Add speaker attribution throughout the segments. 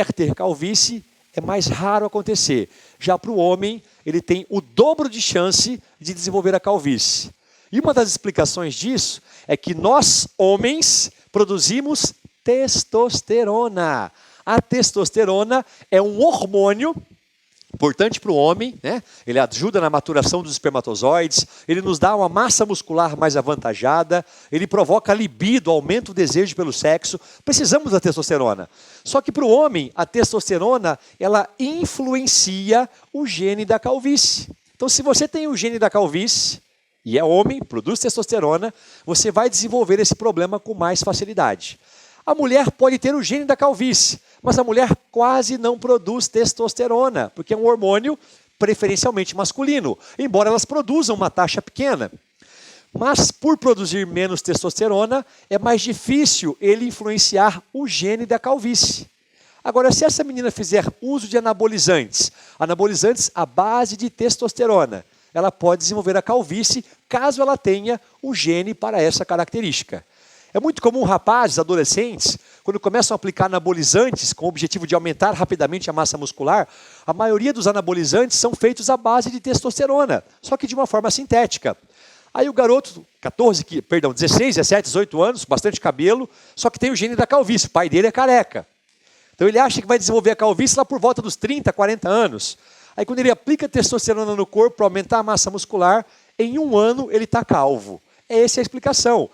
Speaker 1: mulher ter calvície é mais raro acontecer. Já para o homem, ele tem o dobro de chance de desenvolver a calvície. E uma das explicações disso é que nós, homens, produzimos testosterona. A testosterona é um hormônio importante para o homem, né? Ele ajuda na maturação dos espermatozoides, ele nos dá uma massa muscular mais avantajada, ele provoca libido, aumenta o desejo pelo sexo. Precisamos da testosterona. Só que para o homem, a testosterona, ela influencia o gene da calvície. Então, se você tem o gene da calvície, e é homem, produz testosterona, você vai desenvolver esse problema com mais facilidade. A mulher pode ter o gene da calvície, mas a mulher quase não produz testosterona, porque é um hormônio preferencialmente masculino, embora elas produzam uma taxa pequena. Mas por produzir menos testosterona, é mais difícil ele influenciar o gene da calvície. Agora, se essa menina fizer uso de anabolizantes à base de testosterona, ela pode desenvolver a calvície caso ela tenha o gene para essa característica. É muito comum rapazes, adolescentes, quando começam a aplicar anabolizantes com o objetivo de aumentar rapidamente a massa muscular, a maioria dos anabolizantes são feitos à base de testosterona, só que de uma forma sintética. Aí o garoto, 16, 17, 18 anos, bastante cabelo, só que tem o gene da calvície, o pai dele é careca. Então ele acha que vai desenvolver a calvície lá por volta dos 30, 40 anos. Aí quando ele aplica testosterona no corpo para aumentar a massa muscular, em 1 ano ele está calvo. Essa é a explicação.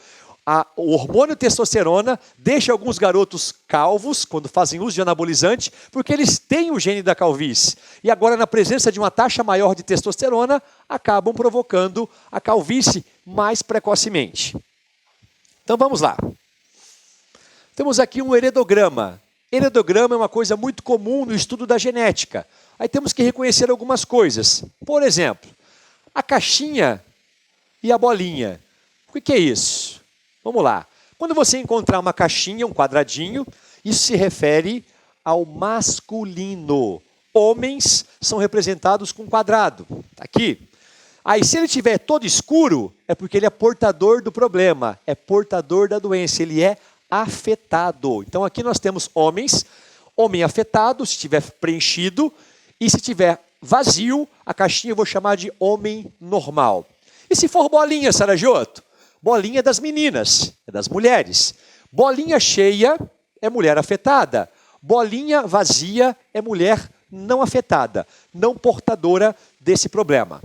Speaker 1: O hormônio testosterona deixa alguns garotos calvos quando fazem uso de anabolizante, porque eles têm o gene da calvície. E agora, na presença de uma taxa maior de testosterona, acabam provocando a calvície mais precocemente. Então vamos lá. Temos aqui um heredograma. Heredograma é uma coisa muito comum no estudo da genética. Aí temos que reconhecer algumas coisas. Por exemplo, a caixinha e a bolinha. O que é isso? Vamos lá. Quando você encontrar uma caixinha, um quadradinho, isso se refere ao masculino. Homens são representados com quadrado. Tá aqui. Aí, se ele estiver todo escuro, é porque ele é portador do problema, é portador da doença, ele é afetado. Então, aqui nós temos homens, homem afetado, se estiver preenchido, e se estiver vazio, a caixinha eu vou chamar de homem normal. E se for bolinha, Sarajoto? Bolinha é das meninas, é das mulheres. Bolinha cheia é mulher afetada. Bolinha vazia é mulher não afetada, não portadora desse problema.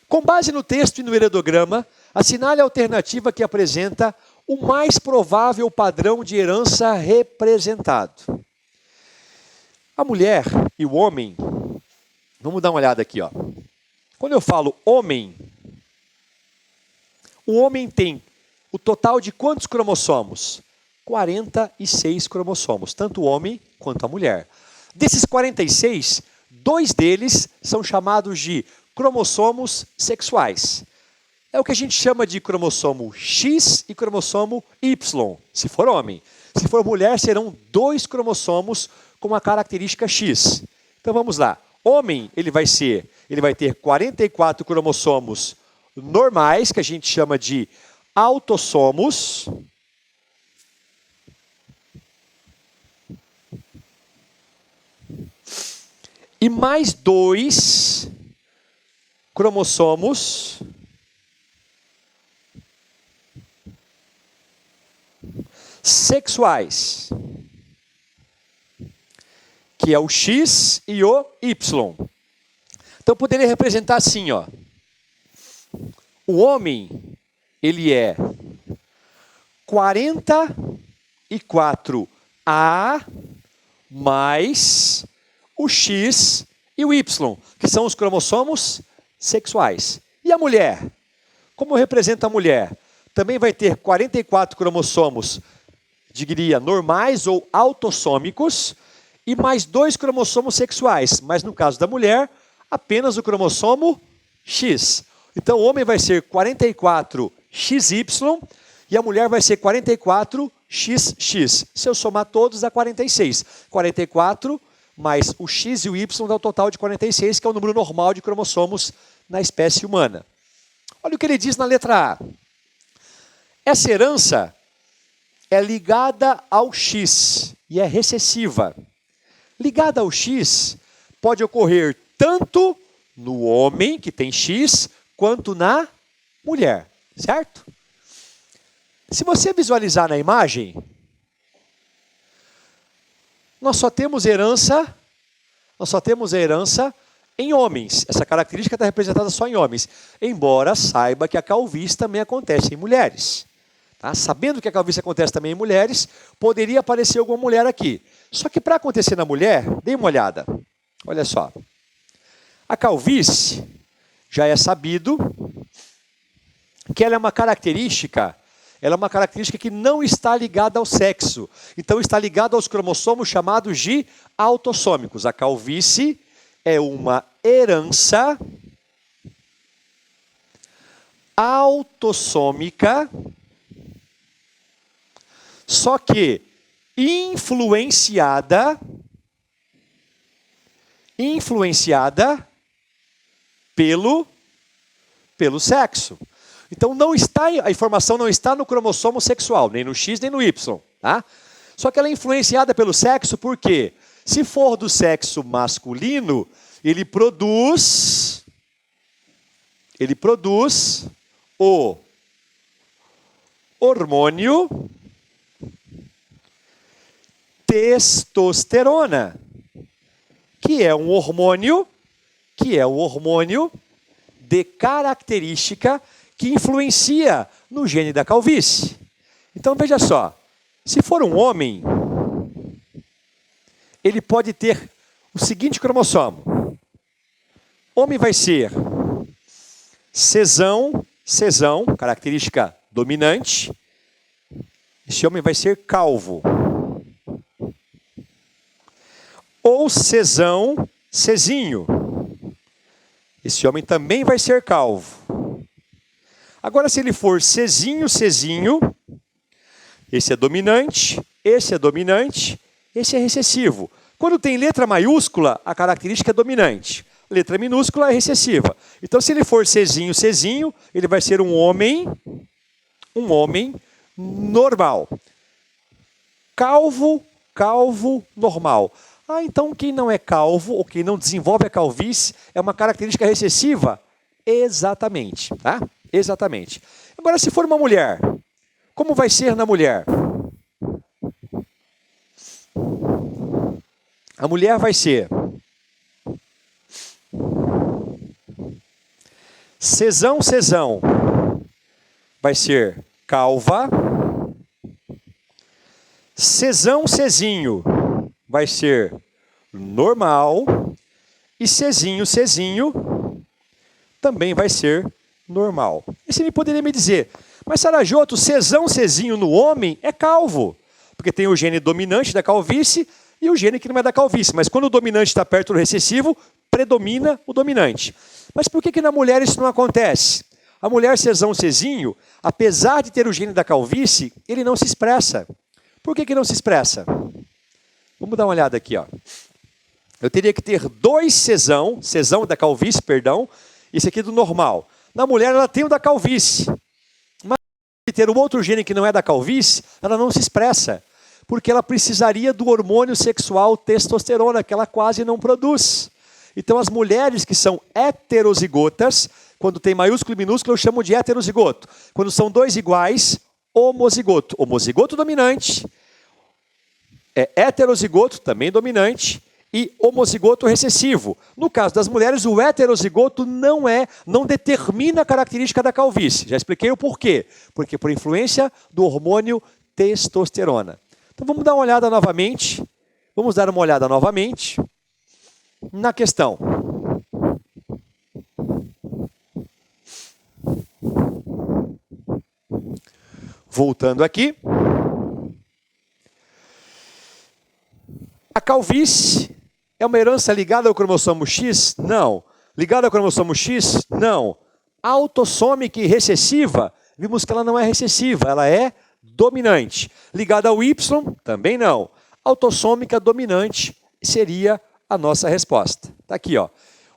Speaker 1: Com base no texto e no heredograma, assinale a alternativa que apresenta o mais provável padrão de herança representado. A mulher e o homem, vamos dar uma olhada aqui, ó. Quando eu falo homem, o homem tem o total de quantos cromossomos? 46 cromossomos, tanto o homem quanto a mulher. Desses 46, 2 deles são chamados de cromossomos sexuais. É o que a gente chama de cromossomo X e cromossomo Y, se for homem. Se for mulher, serão 2 cromossomos com a característica X. Então vamos lá. Homem, ele vai ter 44 cromossomos normais, que a gente chama de autossomos. E mais 2 cromossomos sexuais, que é o X e o Y. Então poderia representar assim, ó. O homem, ele é 44A mais o X e o Y, que são os cromossomos sexuais. E a mulher? Como representa a mulher? Também vai ter 44 cromossomos, diria, normais ou autossômicos, e mais 2 cromossomos sexuais. Mas no caso da mulher, apenas o cromossomo X. Então o homem vai ser 44XY e a mulher vai ser 44XX. Se eu somar todos, dá 46. 44 mais o X e o Y dá o total de 46, que é o número normal de cromossomos na espécie humana. Olha o que ele diz na letra A. Essa herança é ligada ao X e é recessiva. ligada ao X pode ocorrer tanto no homem, que tem X, quanto na mulher, certo? Se você visualizar na imagem, nós só temos herança em homens. Essa característica está representada só em homens, embora saiba que a calvície também acontece em mulheres. Tá? Sabendo que a calvície acontece também em mulheres, poderia aparecer alguma mulher aqui. Só que para acontecer na mulher, dê uma olhada. Olha só. A calvície, já é sabido que ela é uma característica que não está ligada ao sexo. Então está ligada aos cromossomos chamados de autossômicos. A calvície é uma herança autossômica, só que influenciada pelo sexo. Então a informação não está no cromossomo sexual, nem no X, nem no Y. Tá? Só que ela é influenciada pelo sexo, porque se for do sexo masculino, ele produz o hormônio testosterona, que é o hormônio de característica que influencia no gene da calvície. Então veja só, se for um homem, ele pode ter o seguinte cromossomo. Homem vai ser cesão, característica dominante. Esse homem vai ser calvo. Ou cesão, cesinho. Esse homem também vai ser calvo. Agora, se ele for cesinho, esse é dominante, esse é recessivo. Quando tem letra maiúscula, a característica é dominante. Letra minúscula é recessiva. Então, se ele for cesinho, ele vai ser um homem normal. Calvo, normal. Então quem não é calvo, ou quem não desenvolve a calvície, é uma característica recessiva? Exatamente, tá? Exatamente. Agora, se for uma mulher, como vai ser na mulher? A mulher vai ser cesão, vai ser calva. Cesão, cesinho, vai ser normal. E cesinho também vai ser normal. E você poderia me dizer, mas Sarajoto, cesão, cesinho no homem é calvo. Porque tem o gene dominante da calvície e o gene que não é da calvície. Mas quando o dominante está perto do recessivo, predomina o dominante. Mas por que na mulher isso não acontece? A mulher cesão, cesinho, apesar de ter o gene da calvície, ele não se expressa. Por que não se expressa? Vamos dar uma olhada aqui, ó. Eu teria que ter 2 cesão da calvície, perdão, esse aqui é do normal. Na mulher, ela tem o da calvície. Mas se ter um outro gene que não é da calvície, ela não se expressa. Porque ela precisaria do hormônio sexual testosterona, que ela quase não produz. Então, as mulheres que são heterozigotas, quando tem maiúsculo e minúsculo, eu chamo de heterozigoto. Quando são 2 iguais, homozigoto. Homozigoto dominante, heterozigoto também dominante, e homozigoto recessivo. No caso das mulheres, o heterozigoto não determina a característica da calvície. Já expliquei o porquê. Porque por influência do hormônio testosterona. Então vamos dar uma olhada novamente. Na questão. Voltando aqui. A calvície é uma herança ligada ao cromossomo X? Não. Ligada ao cromossomo X? Não. Autossômica e recessiva? Vimos que ela não é recessiva, ela é dominante. Ligada ao Y? Também não. Autossômica dominante seria a nossa resposta. Está aqui, ó.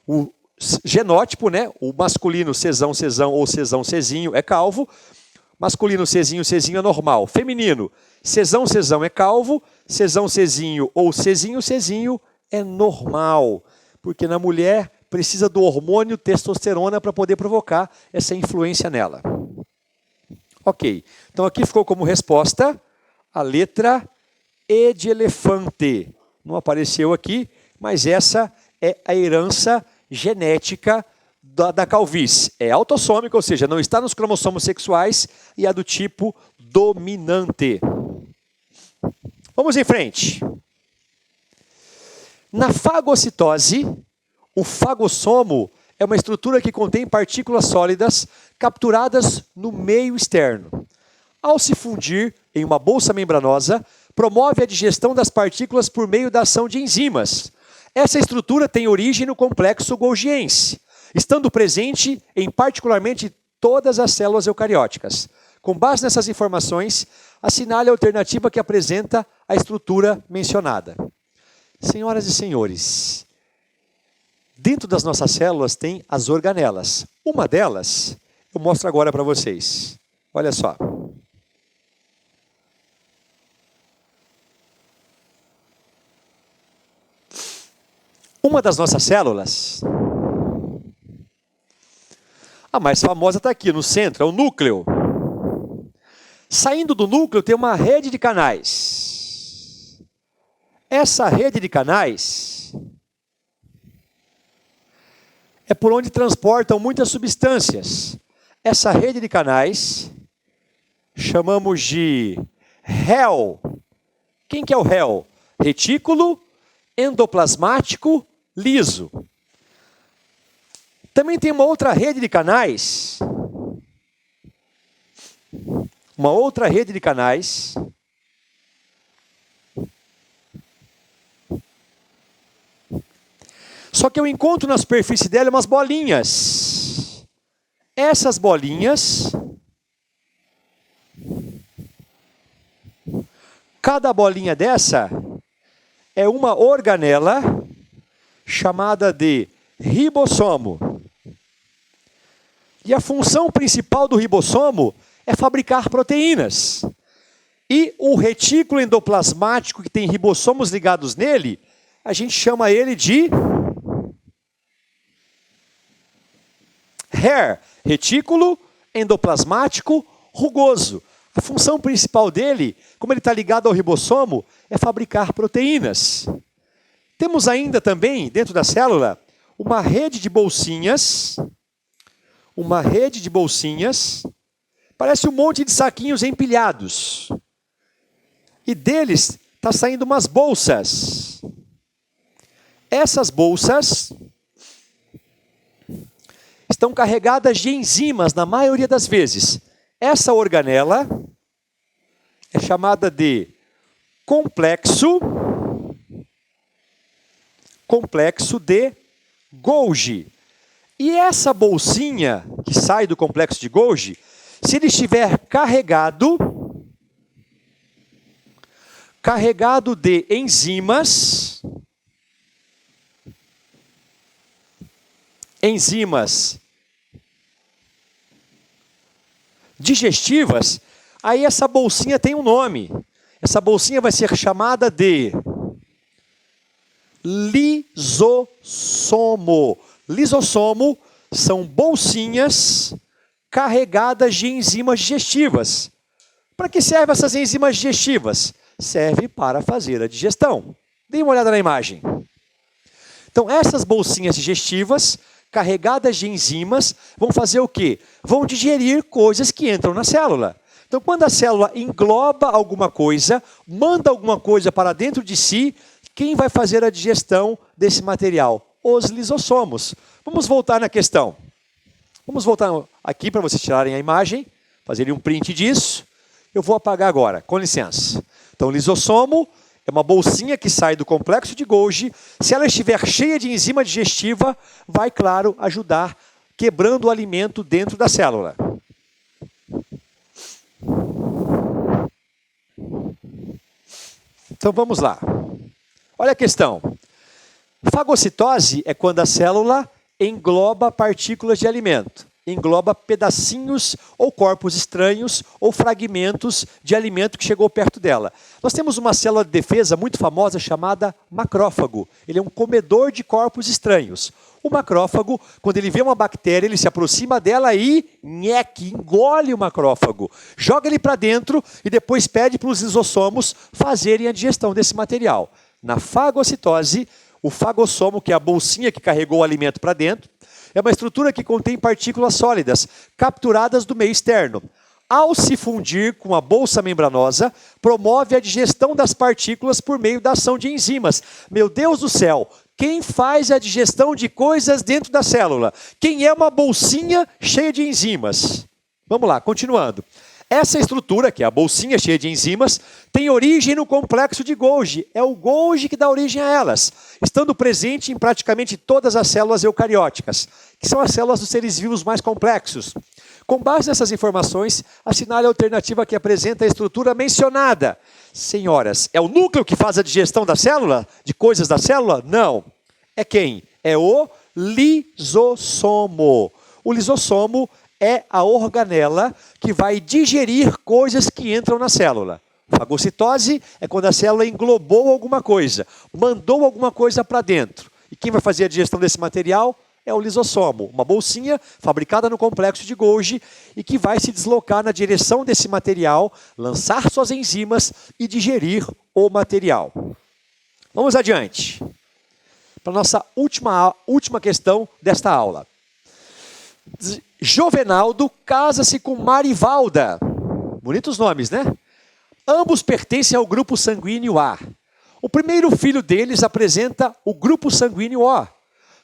Speaker 1: O genótipo, né? O masculino cesão ou cesão cesinho é calvo. Masculino cesinho é normal. Feminino, cesão é calvo. Cesão cesinho ou cesinho é normal, porque na mulher precisa do hormônio testosterona para poder provocar essa influência nela. Ok, então aqui ficou como resposta a letra E de elefante. Não apareceu aqui, mas essa é a herança genética da calvície. É autossômica, ou seja, não está nos cromossomos sexuais e é do tipo dominante. Vamos em frente. Na fagocitose, o fagossomo é uma estrutura que contém partículas sólidas capturadas no meio externo. Ao se fundir em uma bolsa membranosa, promove a digestão das partículas por meio da ação de enzimas. Essa estrutura tem origem no complexo golgiense, estando presente em particularmente todas as células eucarióticas. Com base nessas informações, assinale a alternativa que apresenta a estrutura mencionada. Senhoras e senhores, dentro das nossas células tem as organelas. Uma delas eu mostro agora para vocês. Olha só. Uma das nossas células, a mais famosa está aqui no centro, é o núcleo. Saindo do núcleo tem uma rede de canais. Essa rede de canais é por onde transportam muitas substâncias. Essa rede de canais chamamos de REL. Quem que é o REL? Retículo endoplasmático liso. Também tem uma outra rede de canais. Uma outra rede de canais. Só que eu encontro na superfície dela umas bolinhas. Essas bolinhas, cada bolinha dessa é uma organela chamada de ribossomo. E a função principal do ribossomo é fabricar proteínas. E o retículo endoplasmático que tem ribossomos ligados nele, a gente chama ele de RER, retículo endoplasmático rugoso. A função principal dele, como ele está ligado ao ribossomo, é fabricar proteínas. Temos ainda também, dentro da célula, uma rede de bolsinhas. Uma rede de bolsinhas. Parece um monte de saquinhos empilhados. E deles está saindo umas bolsas. Essas bolsas estão carregadas de enzimas, na maioria das vezes. Essa organela é chamada de complexo de Golgi. E essa bolsinha que sai do complexo de Golgi, se ele estiver carregado de enzimas digestivas, aí essa bolsinha tem um nome. Essa bolsinha vai ser chamada de lisossomo. Lisossomo são bolsinhas carregadas de enzimas digestivas. Para que servem essas enzimas digestivas? Serve para fazer a digestão. Dê uma olhada na imagem. Então, essas bolsinhas digestivas carregadas de enzimas vão fazer o quê? Vão digerir coisas que entram na célula. Então, quando a célula engloba alguma coisa, manda alguma coisa para dentro de si, quem vai fazer a digestão desse material? Os lisossomos. Vamos voltar na questão. Vamos voltar aqui para vocês tirarem a imagem, fazerem um print disso. Eu vou apagar agora, com licença. Então, lisossomo é uma bolsinha que sai do complexo de Golgi. Se ela estiver cheia de enzima digestiva, vai, claro, ajudar quebrando o alimento dentro da célula. Então vamos lá. Olha a questão. Fagocitose é quando a célula engloba partículas de alimento. engloba pedacinhos ou corpos estranhos ou fragmentos de alimento que chegou perto dela. Nós temos uma célula de defesa muito famosa chamada macrófago. Ele é um comedor de corpos estranhos. O macrófago, quando ele vê uma bactéria, ele se aproxima dela e engole o macrófago. Joga ele para dentro e depois pede para os lisossomos fazerem a digestão desse material. Na fagocitose, o fagossomo, que é a bolsinha que carregou o alimento para dentro, é uma estrutura que contém partículas sólidas, capturadas do meio externo. Ao se fundir com a bolsa membranosa, promove a digestão das partículas por meio da ação de enzimas. Meu Deus do céu! Quem faz a digestão de coisas dentro da célula? Quem é uma bolsinha cheia de enzimas? Vamos lá, continuando. Essa estrutura, que é a bolsinha cheia de enzimas, tem origem no complexo de Golgi. É o Golgi que dá origem a elas, estando presente em praticamente todas as células eucarióticas, que são as células dos seres vivos mais complexos. Com base nessas informações, assinale a alternativa que apresenta a estrutura mencionada. Senhoras, é o núcleo que faz a digestão da célula? De coisas da célula? Não. É quem? É o lisossomo. O lisossomo é a organela que vai digerir coisas que entram na célula. Fagocitose é quando a célula englobou alguma coisa, mandou alguma coisa para dentro. E quem vai fazer a digestão desse material é o lisossomo, uma bolsinha fabricada no complexo de Golgi e que vai se deslocar na direção desse material, lançar suas enzimas e digerir o material. Vamos adiante. Para a nossa última questão desta aula. Jovenaldo casa-se com Marivalda. Bonitos nomes, né? Ambos pertencem ao grupo sanguíneo A. O primeiro filho deles apresenta o grupo sanguíneo O.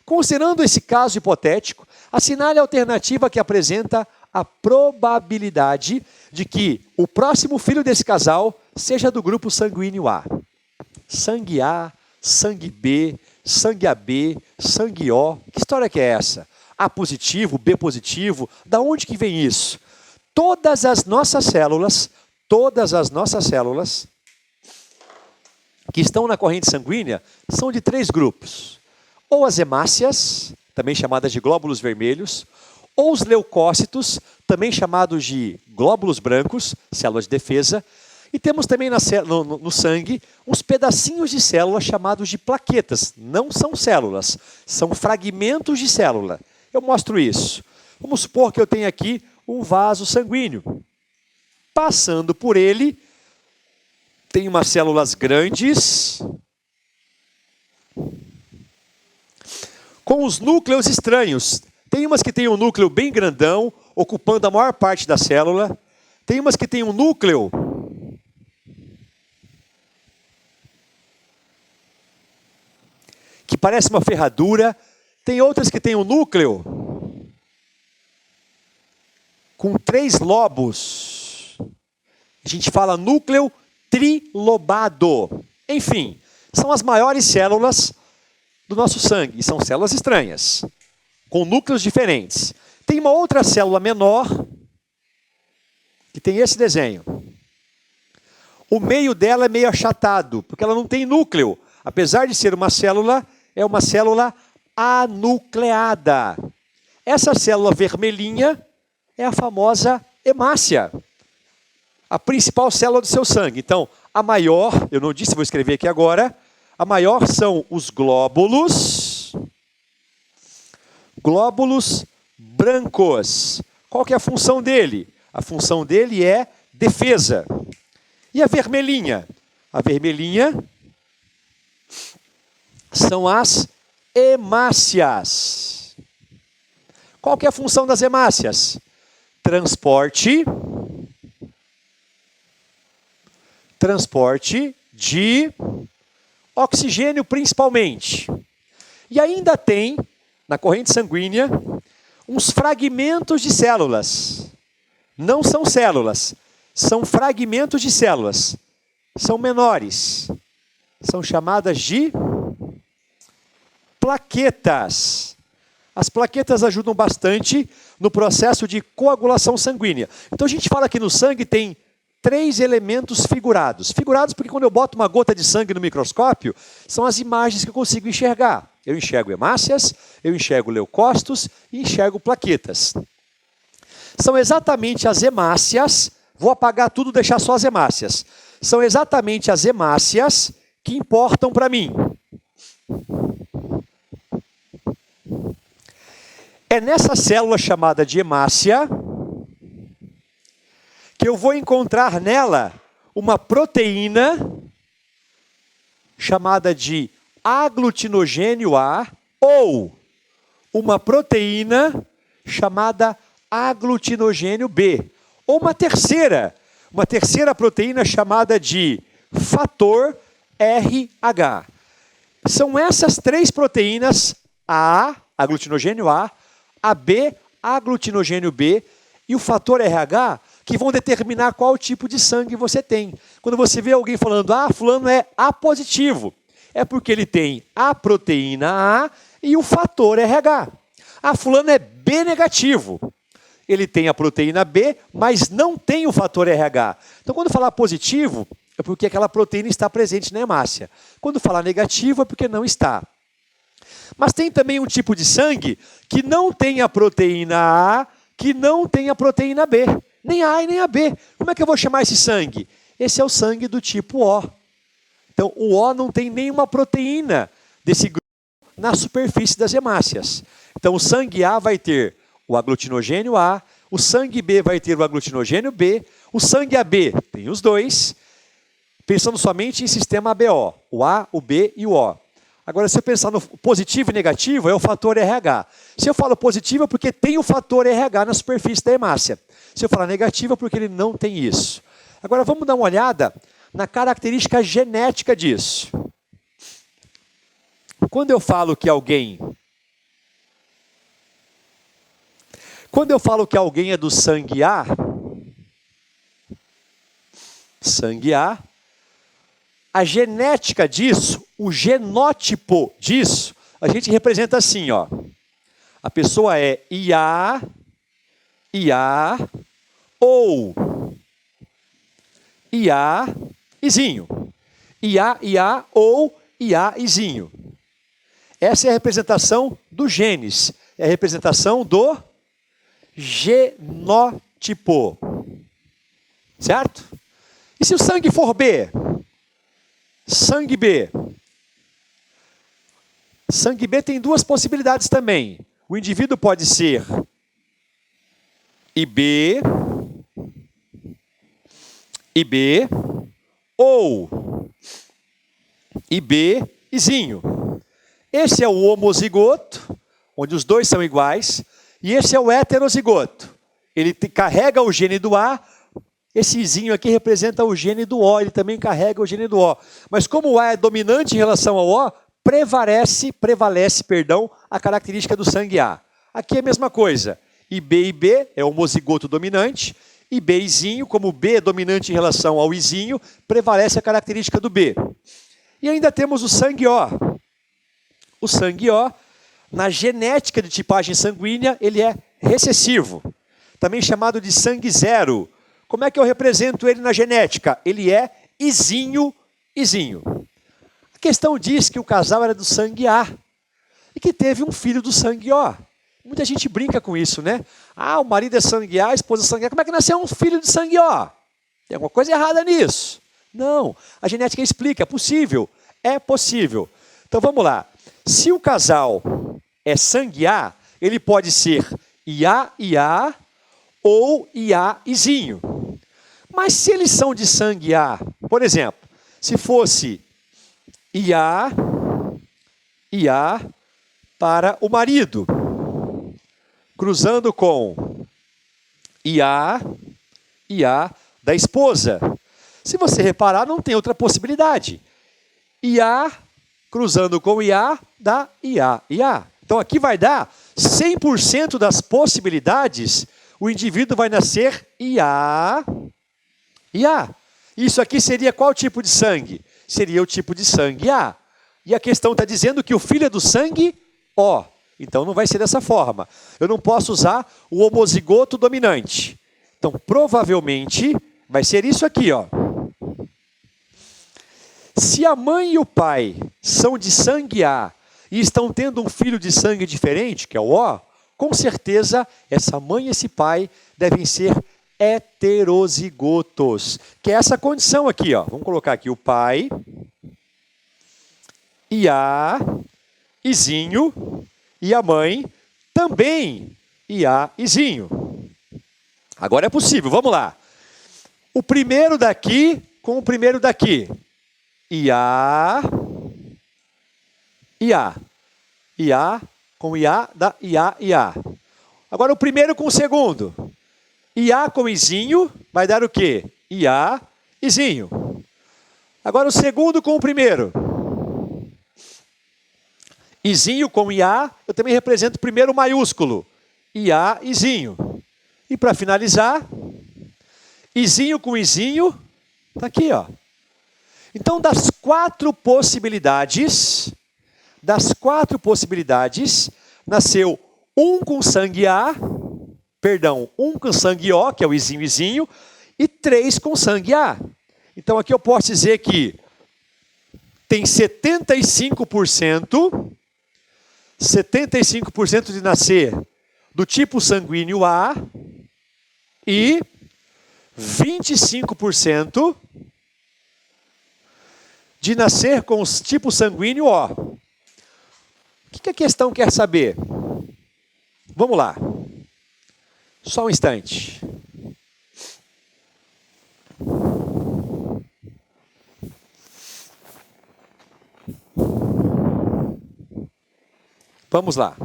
Speaker 1: Considerando esse caso hipotético, assinale a alternativa que apresenta a probabilidade de que o próximo filho desse casal seja do grupo sanguíneo A. Sangue A, sangue B, sangue AB, sangue O. Que história que é essa? A positivo, B positivo, da onde que vem isso? Todas as nossas células que estão na corrente sanguínea são de 3 grupos. Ou as hemácias, também chamadas de glóbulos vermelhos, ou os leucócitos, também chamados de glóbulos brancos, células de defesa, e temos também no sangue uns pedacinhos de célula chamados de plaquetas. Não são células, são fragmentos de célula. Eu mostro isso. Vamos supor que eu tenho aqui um vaso sanguíneo. Passando por ele, tem umas células grandes, com os núcleos estranhos. Tem umas que têm um núcleo bem grandão, ocupando a maior parte da célula. Tem umas que têm um núcleo que parece uma ferradura. Tem outras que têm um núcleo com 3 lobos. A gente fala núcleo trilobado. Enfim, são as maiores células do nosso sangue. E são células estranhas, com núcleos diferentes. Tem uma outra célula menor, que tem esse desenho. O meio dela é meio achatado, porque ela não tem núcleo. Apesar de ser uma célula, é uma célula anucleada. Essa célula vermelhinha é a famosa hemácia, a principal célula do seu sangue. Então, a maior, eu não disse, vou escrever aqui agora, a maior são os glóbulos brancos. Qual que é a função dele? A função dele é defesa. E a vermelhinha? A vermelhinha são as hemácias. Qual que é a função das hemácias? Transporte de oxigênio principalmente. E ainda tem, na corrente sanguínea, uns fragmentos de células. Não são células, são fragmentos de células. São menores. São chamadas de plaquetas. As plaquetas ajudam bastante no processo de coagulação sanguínea. Então a gente fala que no sangue tem 3 elementos figurados. Figurados porque quando eu boto uma gota de sangue no microscópio, são as imagens que eu consigo enxergar. Eu enxergo hemácias, eu enxergo leucócitos e enxergo plaquetas. São exatamente as hemácias, vou apagar tudo, deixar só as hemácias. São exatamente as hemácias que importam para mim. É nessa célula chamada de hemácia que eu vou encontrar nela uma proteína chamada de aglutinogênio A ou uma proteína chamada aglutinogênio B, ou uma terceira proteína chamada de fator RH. São essas três proteínas, a aglutinogênio A, B, aglutinogênio B e o fator RH, que vão determinar qual tipo de sangue você tem. Quando você vê alguém falando, fulano é A positivo, é porque ele tem a proteína A e o fator RH. Fulano é B negativo. Ele tem a proteína B, mas não tem o fator RH. Então, quando falar positivo, é porque aquela proteína está presente na hemácia. Quando falar negativo, é porque não está. Mas tem também um tipo de sangue que não tem a proteína A, que não tem a proteína B. Nem a e nem a B. Como é que eu vou chamar esse sangue? Esse é o sangue do tipo O. Então, o O não tem nenhuma proteína desse grupo na superfície das hemácias. Então, o sangue A vai ter o aglutinogênio A, o sangue B vai ter o aglutinogênio B, o sangue AB tem os dois, pensando somente em sistema ABO, o A, o B e o O. Agora, se eu pensar no positivo e negativo, é o fator RH. Se eu falo positivo, é porque tem o fator RH na superfície da hemácia. Se eu falar negativo, é porque ele não tem isso. Agora, vamos dar uma olhada na característica genética disso. Quando eu falo que alguém é do sangue A, a genética disso, o genótipo disso, a gente representa assim, ó. A pessoa é IA, ou IA, izinho. IA ou IA, izinho. Essa é a representação dos genes, é a representação do genótipo. Certo? E se o sangue for B? Sangue B. Sangue B tem duas possibilidades também. O indivíduo pode ser IB, ou IB, izinho. Esse é o homozigoto, onde os dois são iguais, e esse é o heterozigoto. Ele carrega o gene do A, esse izinho aqui representa o gene do O, ele também carrega o gene do O. Mas como o A é dominante em relação ao O, prevalece a característica do sangue A. Aqui é a mesma coisa. IB é o homozigoto dominante, IB izinho, como o B é dominante em relação ao izinho, prevalece a característica do B. E ainda temos o sangue O. O sangue O, na genética de tipagem sanguínea, ele é recessivo, também chamado de sangue zero. Como é que eu represento ele na genética? Ele é izinho. A questão diz que o casal era do sangue A e que teve um filho do sangue O. Muita gente brinca com isso, né? O marido é sangue A, a esposa é sangue A. Como é que nasceu um filho de sangue O? Tem alguma coisa errada nisso? Não, a genética explica, é possível. Então vamos lá. Se o casal é sangue A, ele pode ser IA ou IA-izinho. Mas se eles são de sangue A, por exemplo, se fosse IA para o marido, cruzando com IA da esposa. Se você reparar, não tem outra possibilidade. IA cruzando com IA dá IA. Então aqui vai dar 100% das possibilidades, o indivíduo vai nascer IA. Isso aqui seria qual tipo de sangue? Seria o tipo de sangue A. E a questão está dizendo que o filho é do sangue O. Então não vai ser dessa forma. Eu não posso usar o homozigoto dominante. Então provavelmente vai ser isso aqui, ó. Se a mãe e o pai são de sangue A e estão tendo um filho de sangue diferente, que é o com certeza, essa mãe e esse pai devem ser heterozigotos, que é essa condição aqui, ó. Vamos colocar aqui o pai, IA, izinho, e a mãe também IA, izinho. Agora é possível, vamos lá. O primeiro daqui com o primeiro daqui. IA, IA. IA com IA, da IA, IA. Agora o primeiro com o segundo. IA com izinho vai dar o quê? IA, izinho. Agora o segundo com o primeiro. Izinho com IA, eu também represento o primeiro maiúsculo. IA, izinho. E para finalizar, izinho com izinho, está aqui, ó. Então, das quatro possibilidades, nasceu um com sangue A, um com sangue O, que é o izinho, izinho, e 3 com sangue A. Então, aqui eu posso dizer que tem 75% de nascer do tipo sanguíneo A e 25% de nascer com o tipo sanguíneo O. O que a questão quer saber? Vamos lá. Só um instante. Vamos lá.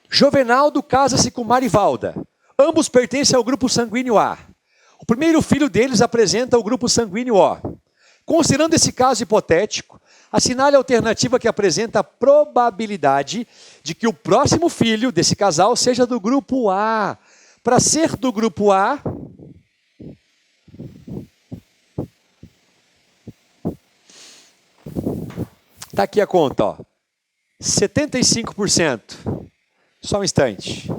Speaker 1: Jovenaldo casa-se com Marivalda. Ambos pertencem ao grupo sanguíneo A. O primeiro filho deles apresenta o grupo sanguíneo O. Considerando esse caso hipotético, assinale a alternativa que apresenta a probabilidade de que o próximo filho desse casal seja do grupo A. Para ser do grupo A, está aqui a conta, ó. 75%. Só um instante.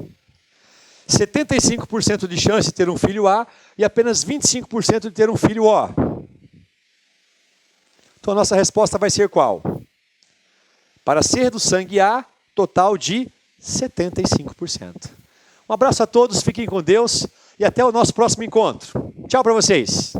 Speaker 1: 75% de chance de ter um filho A e apenas 25% de ter um filho O. Então a nossa resposta vai ser qual? Para ser do sangue A, total de 75%. Um abraço a todos, fiquem com Deus e até o nosso próximo encontro. Tchau para vocês.